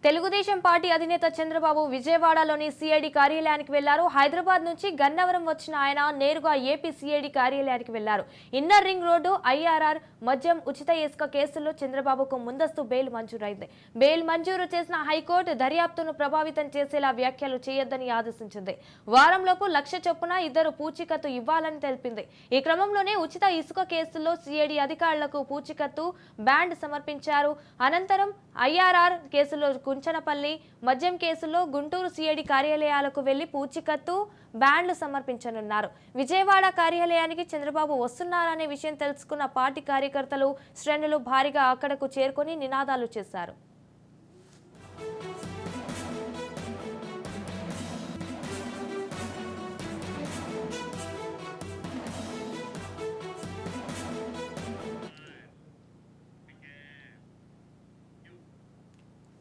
Telugu Desam party అధినేత చంద్రబాబు విజయవాడలోని CID కార్యాలయానికి వెళ్లారు. హైదరాబాద్ నుంచి గన్నవరం వచ్చిన ఆయన నేరుగా ఏపీ సిఐడి కార్యాలయానికి వెళ్లారు. ఇన్నర్ రింగ్ రోడ్డు ఐఆర్ఆర్ మద్యం ఉచిత ఇసుక కేసులో చంద్రబాబుకు ముందస్తు బెయిల్ మంజూరైంది. బెయిల్ మంజూరు చేసిన హైకోర్టు దర్యాప్తును ప్రభావితం చేసేలా వ్యాఖ్యలు చేయొద్దని ఆదేశించింది. వారంలోపు 1,00,000 చొప్పున 2 పూచీకత్తు ఇవ్వాలని తెలిపింది. ఈ క్రమంలోనే ఉచిత ఇసుక కేసులో సిఐడి అధికారులకు పూచీకత్తు బ్యాండ్ సమర్పించారు. అనంతరం ఐఆర్ఆర్ కేసులో కుంచనపల్లి, మద్యం కేసులో గుంటూరు సిఐడి కార్యాలయాలకు వెళ్లి పూచీకత్తు బ్యాండ్లు సమర్పించనున్నారు. విజయవాడ కార్యాలయానికి చంద్రబాబు వస్తున్నారనే విషయం తెలుసుకున్న పార్టీ కార్యకర్తలు, శ్రేణులు భారీగా అక్కడకు చేరుకొని నినాదాలు చేశారు.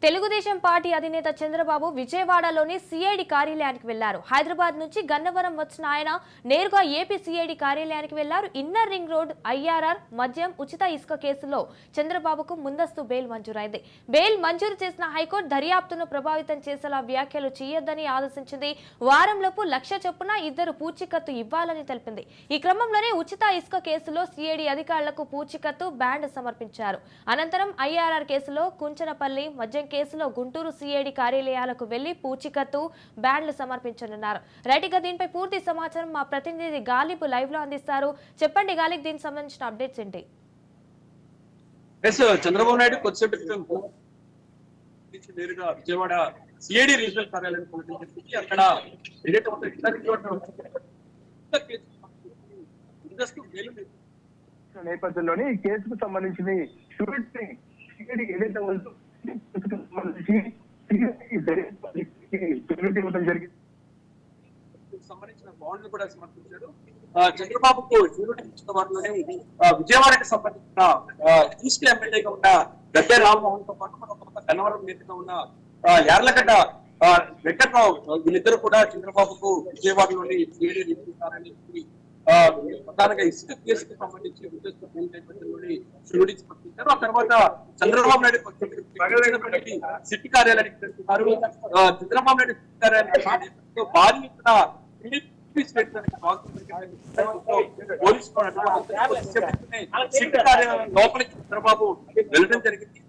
తెలుగుదేశం పార్టీ అధినేత చంద్రబాబు విజయవాడలోని సిఐడి కార్యాలయానికి వెళ్లారు. హైదరాబాద్ నుంచి గన్నవరం వచ్చిన ఆయన నేరుగా ఏపీ సిఐడి కార్యాలయానికి వెళ్లారు. ఇన్నర్ రింగ్ రోడ్ ఐఆర్ఆర్ మద్యం ఉచిత ఇసుక కేసులో చంద్రబాబుకు ముందస్తు బెయిల్ మంజూరైంది. బెయిల్ మంజూరు చేసిన హైకోర్టు దర్యాప్తును ప్రభావితం చేసేలా వ్యాఖ్యలు చేయొద్దని ఆదేశించింది. వారంలోపు 1,00,000 చొప్పున 2 పూచీకత్తు ఇవ్వాలని తెలిపింది. ఈ క్రమంలోనే ఉచిత ఇసుక కేసులో సిఐడి అధికారులకు పూచీకత్తు బ్యాండ్ సమర్పించారు. అనంతరం ఐఆర్ఆర్ కేసులో కుంచనపల్లి, మద్యం కేసులో గుంటూరు సిఐడి కార్యాలయాలకు వెళ్లి పూచీకత్తు బ్యాండ్లు సమర్పించనున్నారు. రైట్గా దీనిపై పూర్తి సమాచారం మా ప్రతినిధి గాలిబ్ లైవ్ లో అందిస్తారు. చెప్పండి గాలిబ్, దీనికి సంబంధించిన అప్డేట్స్ ఏంటి? చంద్రబాబు నాయుడు కొద్దిసేపు నేరుగా విజయవాడ సిఐడి రీజనల్ కార్యాలయం అక్కడ నేపథ్యంలోని ఈ కేసుకు సంబంధించిన ఏదైతే సంబంధించిన బాండ్లు కూడా సమర్పించాడు. చంద్రబాబుకు షూరిటీ ఇచ్చిన వారిలోనే విజయవాడకి సంబంధించిన ఈస్ట్ ఎమ్మెల్యేగా ఉన్న గద్దె రామ్మోహన్ తో పాటు మన గన్నవరం నేతగా ఉన్న యార్లగడ్డ వెంకట్రావు, వీళ్ళిద్దరు కూడా చంద్రబాబుకు విజయవాడలోని సిఐడి రీజనల్ కార్యాలయానికి ప్రధానంగా ఇసుక కేసుకు సంబంధించి ముందస్తు బెయిల్ నేపథ్యంలోని షూరిటీ సమర్పించారు. ఆ తర్వాత చంద్రబాబు నాయుడు సిటీ కార్యాలయానికి వెళ్తున్నారు. చంద్రబాబు నాయుడు సిటీ కార్యాలయానికి భారీ లోపలికి చంద్రబాబు వెళ్ళడం జరిగింది.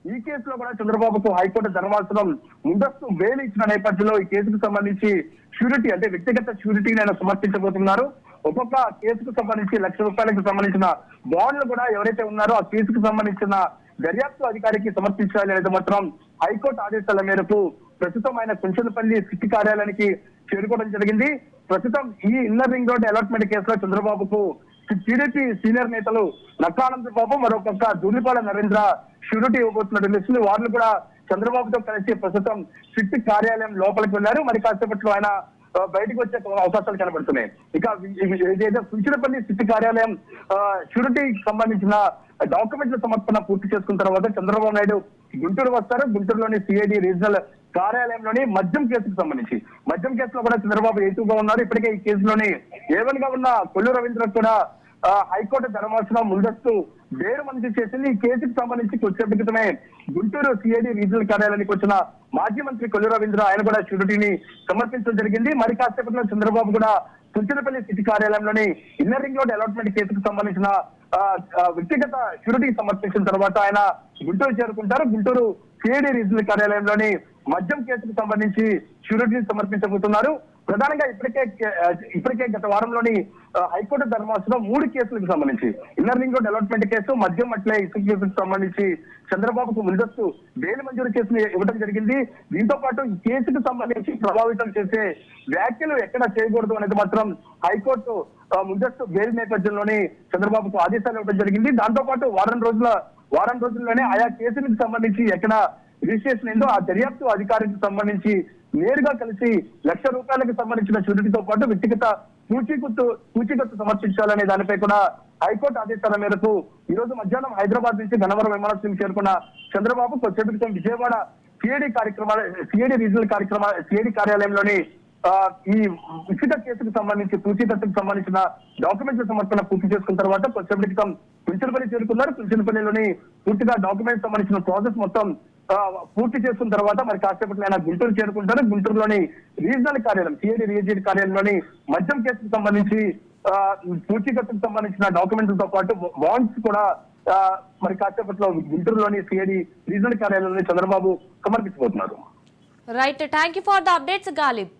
ఈ కేసులో కూడా చంద్రబాబుకు హైకోర్టు ధర్మాసనం ముందస్తు బెయిల్ ఇచ్చిన నేపథ్యంలో ఈ కేసుకు సంబంధించి షూరిటీ అంటే వ్యక్తిగత షూరిటీని ఆయన సమర్పించబోతున్నారు. ఒక్కొక్క కేసుకు సంబంధించి 1,00,000 రూపాయలకు సంబంధించిన బాండ్లు కూడా ఎవరైతే ఉన్నారో ఆ కేసుకు సంబంధించిన దర్యాప్తు అధికారికి సమర్పించాలి అనేది మాత్రం హైకోర్టు ఆదేశాల మేరకు ప్రస్తుతం ఆయన కుంచనపల్లి సిటీ కార్యాలయానికి చేరుకోవడం జరిగింది. ప్రస్తుతం ఈ ఇన్నర్ రింగ్ రోడ్ అలాట్మెంట్ కేసులో చంద్రబాబుకు టీడీపీ సీనియర్ నేతలు నక్కానంద బాబు, మరొక దూలిపాల నరేంద్ర షూరిటీ ఇవ్వబోతున్నట్టు తెలుస్తుంది. వాళ్ళు కూడా చంద్రబాబుతో కలిసి ప్రస్తుతం సిటీ కార్యాలయం లోపలికి వెళ్లారు. మరి కాసేపట్లో ఆయన బయటకు వచ్చే అవకాశాలు కనబడుతున్నాయి. ఇక ఏదైతే కుంచనపల్లి సిటీ కార్యాలయం షూరిటీకి సంబంధించిన డాక్యుమెంట్ల సమర్పణ పూర్తి చేసుకున్న తర్వాత చంద్రబాబు నాయుడు గుంటూరు వస్తారు. గుంటూరులోని సిఐడి రీజనల్ కార్యాలయంలోని మద్యం కేసుకు సంబంధించి మద్యం కేసులో కూడా చంద్రబాబు ఏటుగా ఉన్నారు. ఇప్పటికే ఈ కేసులోని ఏవన్ గా ఉన్న కొల్లు రవీంద్ర కూడా హైకోర్టు ధర్మాసనం ముందస్తు బెయిల్ మంజూరు చేసింది. ఈ కేసుకు సంబంధించి కొద్దిసేపటి క్రితమే గుంటూరు సిఐడి రీజనల్ కార్యాలయానికి వచ్చిన మాజీ మంత్రి కొల్లు రవీంద్ర ఆయన కూడా షూరిటీని సమర్పించడం జరిగింది. మరి కాసేపట్లో చంద్రబాబు కూడా కుంచనపల్లి సిటీ కార్యాలయంలోని ఇన్నర్ రింగ్ రోడ్ అలాట్మెంట్ కేసుకు సంబంధించిన వ్యక్తిగత షూరిటీ సమర్పించిన తర్వాత ఆయన గుంటూరు చేరుకుంటారు. గుంటూరు సిఐడి రీజనల్ కార్యాలయంలోని మద్యం కేసుకు సంబంధించి షూరిటీని సమర్పించబోతున్నారు. ప్రధానంగా ఇప్పటికే గత వారంలోని హైకోర్టు ధర్మాసనం 3 కేసులకు సంబంధించి inner ring road allotment case, మద్యం అట్లే ఇసుక కేసుకు సంబంధించి చంద్రబాబుకు ముందస్తు బెయిల్ మంజూరు కేసును ఇవ్వడం జరిగింది. దీంతో పాటు ఈ కేసుకు సంబంధించి ప్రభావితం చేసే వ్యాఖ్యలు ఎక్కడ చేయకూడదు అనేది మాత్రం హైకోర్టు ముందస్తు బెయిల్ నేపథ్యంలోనే చంద్రబాబుకు ఆదేశాలు ఇవ్వడం జరిగింది. దాంతో పాటు వారం రోజుల్లోనే ఆయా కేసులకు సంబంధించి ఎక్కడ రిజిస్ట్రేషన్ ఏందో ఆ దర్యాప్తు అధికారికి సంబంధించి నేరుగా కలిసి 1,00,000 రూపాయలకు సంబంధించిన షూరిటీతో పాటు వ్యక్తిగత పూచీకత్తు సమర్పించాలనే దానిపై కూడా హైకోర్టు ఆదేశాల మేరకు ఈ రోజు మధ్యాహ్నం హైదరాబాద్ నుంచి గన్నవరం విమానాశ్రయం చేరుకున్న చంద్రబాబు కొద్దిసేపటి విజయవాడ సిఐడి రీజనల్ కార్యాలయంలోని ఈ ఉచిత కేసుకు సంబంధించి పూచీకత్తుకు సంబంధించిన డాక్యుమెంట్ల సమర్పణ పూర్తి చేసుకున్న తర్వాత కొద్దిసేపటి క్రితం కుంచనపల్లి చేరుకున్నారు. కుంచనపల్లిలోని పూర్తిగా డాక్యుమెంట్ సంబంధించిన ప్రాసెస్ మొత్తం పూర్తి చేస్తున్న తర్వాత మరి కాసేపట్లో ఆయన గుంటూరు చేరుకుంటారు. గుంటూరులోని రీజనల్ కార్యాలయం సిఐడి రీజనల్ కార్యాలయంలోని మద్యం కేసుకు సంబంధించి పూచీకత్తుకు సంబంధించిన డాక్యుమెంట్లతో పాటు బాండ్స్ కూడా మరి కాసేపట్లో గుంటూరులోని సిఐడి రీజనల్ కార్యాలయంలోని చంద్రబాబు సమర్పించబోతున్నారు. Right, thank you for the updates Ghalib.